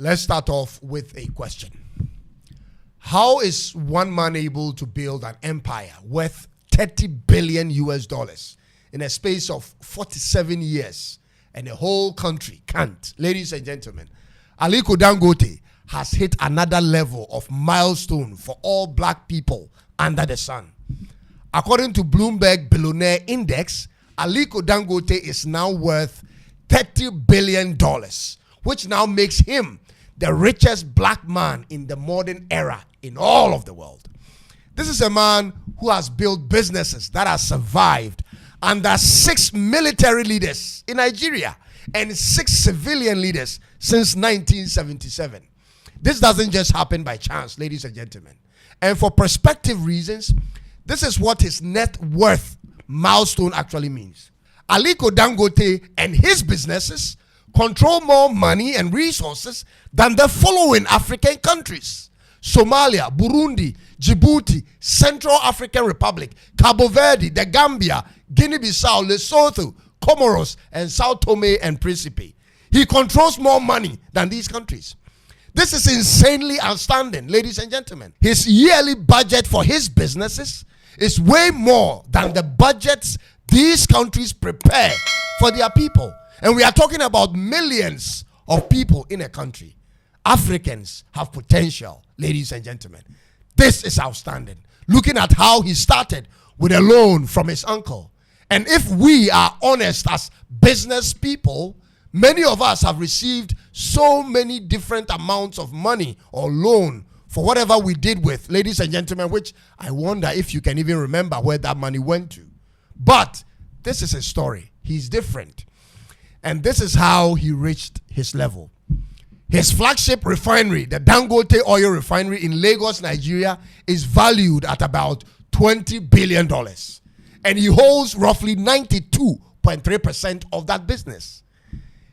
Let's start off with a question. How is one man able to build an empire worth 30 billion US dollars in a space of 47 years and a whole country can't? Ladies and gentlemen, Aliko Dangote has hit another level of milestone for all black people under the sun. According to Bloomberg Billionaire Index, Aliko Dangote is now worth $30 billion, which now makes him the richest black man in the modern era in all of the world. This is a man who has built businesses that have survived under 6 military leaders in Nigeria and 6 civilian leaders since 1977. This doesn't just happen by chance, ladies and gentlemen. And for perspective reasons, this is what his net worth milestone actually means. Aliko Dangote and his businesses control more money and resources than the following African countries: Somalia, Burundi, Djibouti, Central African Republic, Cabo Verde, the Gambia, Guinea-Bissau, Lesotho, Comoros, and Sao Tome and Principe. He controls more money than these countries. This is insanely outstanding, ladies and gentlemen. His yearly budget for his businesses is way more than the budgets these countries prepare for their people. And we are talking about millions of people in a country. Africans have potential, ladies and gentlemen. This is outstanding. Looking at how he started with a loan from his uncle. And if we are honest as business people, many of us have received so many different amounts of money or loan for whatever we did with, ladies and gentlemen, which I wonder if you can even remember where that money went to. But this is a story. He's different. And this is how he reached his level. His flagship refinery, the Dangote Oil Refinery in Lagos, Nigeria, is valued at about $20 billion. And he holds roughly 92.3% of that business.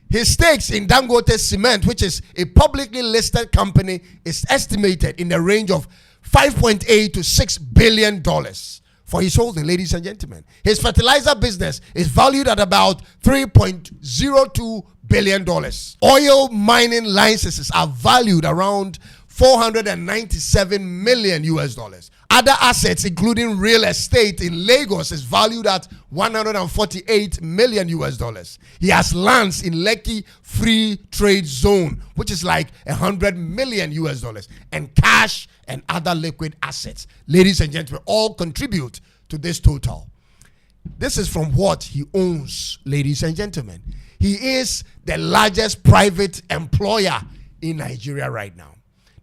His stakes in Dangote Cement, which is a publicly listed company, is estimated in the range of $5.8 to $6 billion for his holding, ladies and gentlemen. His fertilizer business is valued at about $3.02 billion. Oil mining licenses are valued around 497 million US dollars. Other assets, including real estate in Lagos, is valued at 148 million US dollars. He has lands in Lekki Free Trade Zone, which is like 100 million US dollars, and cash and other liquid assets. Ladies and gentlemen, all contribute to this total. This is from what he owns, ladies and gentlemen. He is the largest private employer in Nigeria right now.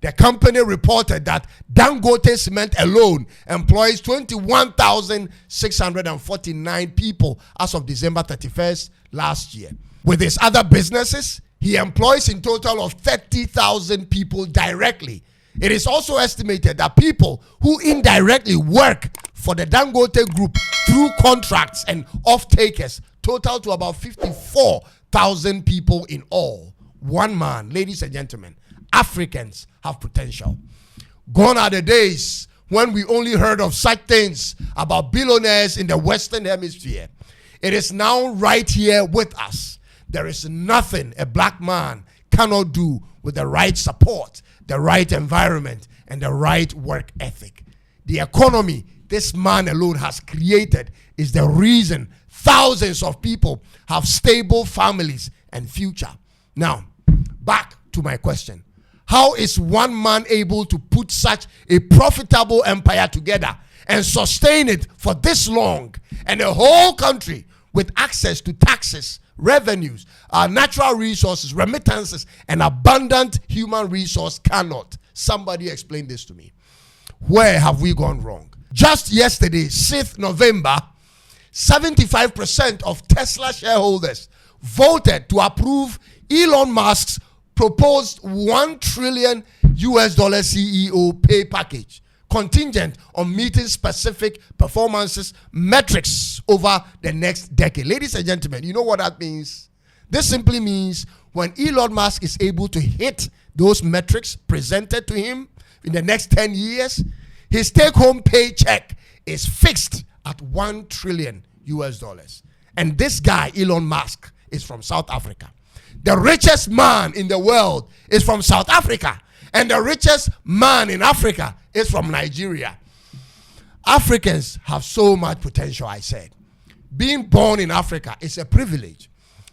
The company reported that Dangote Cement alone employs 21,649 people as of December 31st last year. With his other businesses, he employs in total of 30,000 people directly. It is also estimated that people who indirectly work for the Dangote Group through contracts and off-takers total to about 54,000 people in all. One man, ladies and gentlemen. Africans have potential. Gone are the days when we only heard of such things about billionaires in the Western Hemisphere. It is now right here with us. There is nothing a black man cannot do with the right support, the right environment, and the right work ethic. The economy this man alone has created is the reason thousands of people have stable families and future. Now, back to my question. How is one man able to put such a profitable empire together and sustain it for this long, and a whole country with access to taxes, revenues, natural resources, remittances, and abundant human resource cannot? Somebody explain this to me. Where have we gone wrong? Just yesterday, 6th November, 75% of Tesla shareholders voted to approve Elon Musk's proposed $1 trillion US dollar CEO pay package, contingent on meeting specific performances metrics over the next decade. Ladies and gentlemen, you know what that means? This simply means when Elon Musk is able to hit those metrics presented to him in the next 10 years, his take-home paycheck is fixed at $1 trillion US dollars. And this guy, Elon Musk, is from South Africa. the richest man in the world is from South Africa, and the richest man in Africa is from Nigeria. Africans have so much potential, I said. Being born in Africa is a privilege.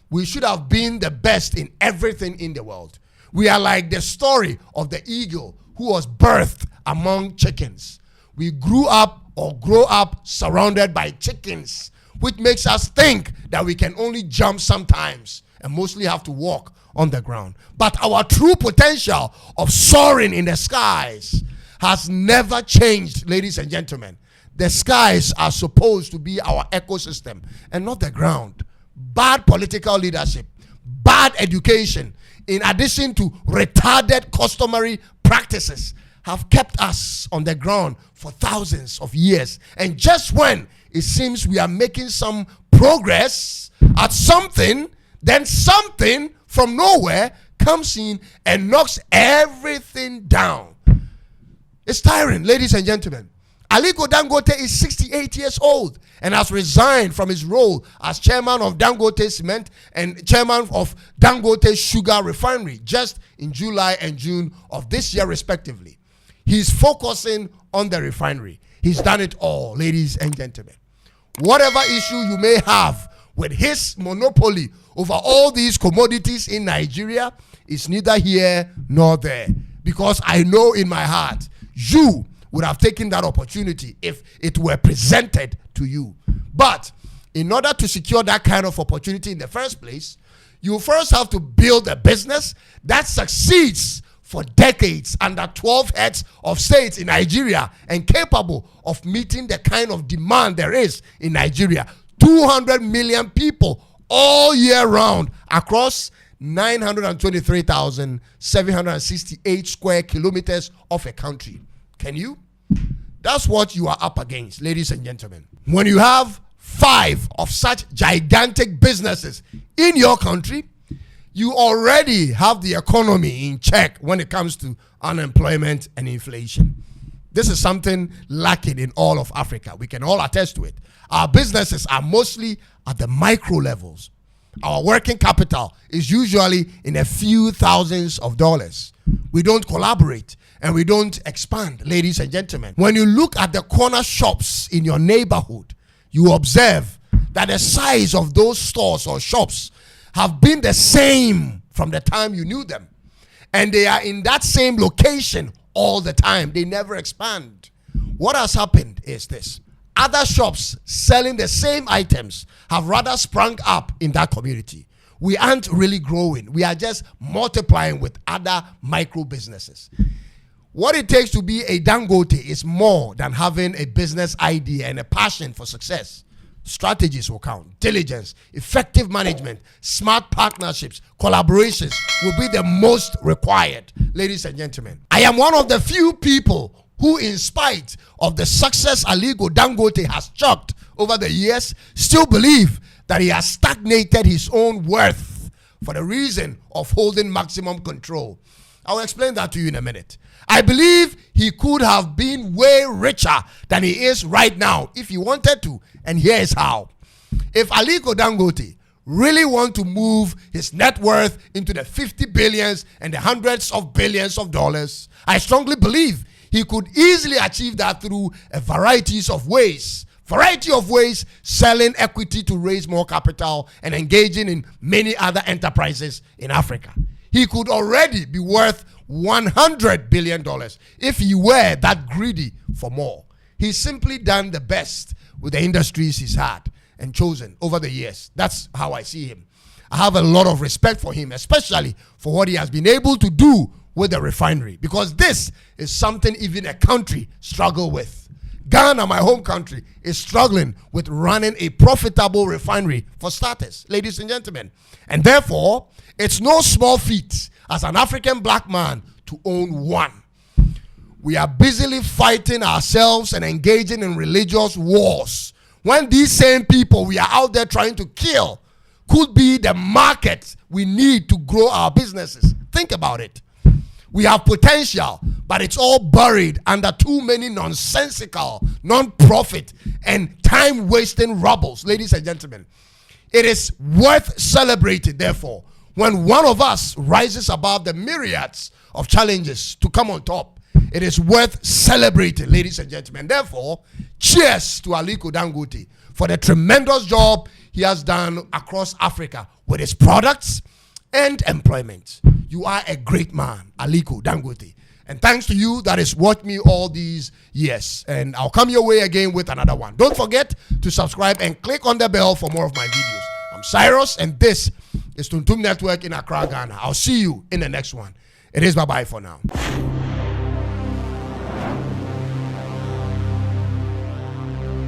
We should have been the best in everything in the world. We are like the story of the eagle who was birthed among chickens. We grew up or grow up surrounded by chickens, which makes us think that we can only jump sometimes and mostly have to walk on the ground. But our true potential of soaring in the skies has never changed, ladies and gentlemen. The skies are supposed to be our ecosystem and not the ground. Bad political leadership, bad education, in addition to retarded customary practices, have kept us on the ground for thousands of years. And just when it seems we are making some progress at something, then something from nowhere comes in and knocks everything down. It's tiring, ladies and gentlemen. Aliko Dangote is 68 years old and has resigned from his role as chairman of Dangote Cement and chairman of Dangote Sugar Refinery just in July and June of this year, respectively. He's focusing on the refinery. He's done it all, ladies and gentlemen. Whatever issue you may have with his monopoly over all these commodities in Nigeria is neither here nor there. Because I know in my heart, you would have taken that opportunity if it were presented to you. But in order to secure that kind of opportunity in the first place, you first have to build a business that succeeds for decades under 12 heads of states in Nigeria and capable of meeting the kind of demand there is in Nigeria. 200 million people all year round across 923,768 square kilometers of a country. Can you? That's what you are up against, ladies and gentlemen. When you have 5 of such gigantic businesses in your country, you already have the economy in check when it comes to unemployment and inflation. This is something lacking in all of Africa. We can all attest to it. Our businesses are mostly at the micro levels. Our working capital is usually in a few thousands of dollars. We don't collaborate and we don't expand, ladies and gentlemen. When you look at the corner shops in your neighborhood, you observe that the size of those stores or shops have been the same from the time you knew them. And they are in that same location all the time. They never expand. What has happened is this. Other shops selling the same items have rather sprung up in that community. We aren't really growing. We are just multiplying with other micro businesses. What it takes to be a Dangote is more than having a business idea and a passion for success. Strategies will count. Diligence, effective management, smart partnerships, collaborations will be the most required, ladies and gentlemen. I am one of the few people who, in spite of the success Aliko Dangote has chalked over the years, still believe that he has stagnated his own worth for the reason of holding maximum control. I will explain that to you in a minute. I believe he could have been way richer than he is right now if he wanted to, and here is how. If Aliko Dangote really want to move his net worth into the 50 billions and the hundreds of billions of dollars, I strongly believe he could easily achieve that through a variety of ways, selling equity to raise more capital and engaging in many other enterprises in Africa. He could already be worth $100 billion if he were that greedy for more. He's simply done the best with the industries he's had and chosen over the years. That's how I see him. I have a lot of respect for him, especially for what he has been able to do with the refinery, because this is something even a country struggle with. Ghana, my home country, is struggling with running a profitable refinery for starters, ladies and gentlemen. And therefore, it's no small feat as an African black man to own one. We are busily fighting ourselves and engaging in religious wars when these same people we are out there trying to kill could be the market we need to grow our businesses. Think about it. We have potential, but it's all buried under too many nonsensical, non-profit, and time-wasting rubbles, ladies and gentlemen. It is worth celebrating, therefore, when one of us rises above the myriads of challenges to come on top, it is worth celebrating, ladies and gentlemen. Therefore, cheers to Aliko Dangote for the tremendous job he has done across Africa with his products and employment. You are a great man, Aliko Dangote. And thanks to you that has watched me all these years. And I'll come your way again with another one. Don't forget to subscribe and click on the bell for more of my videos. I'm Cyrus, and this is Tuntum Network in Accra, Ghana. I'll see you in the next one. It is bye-bye for now.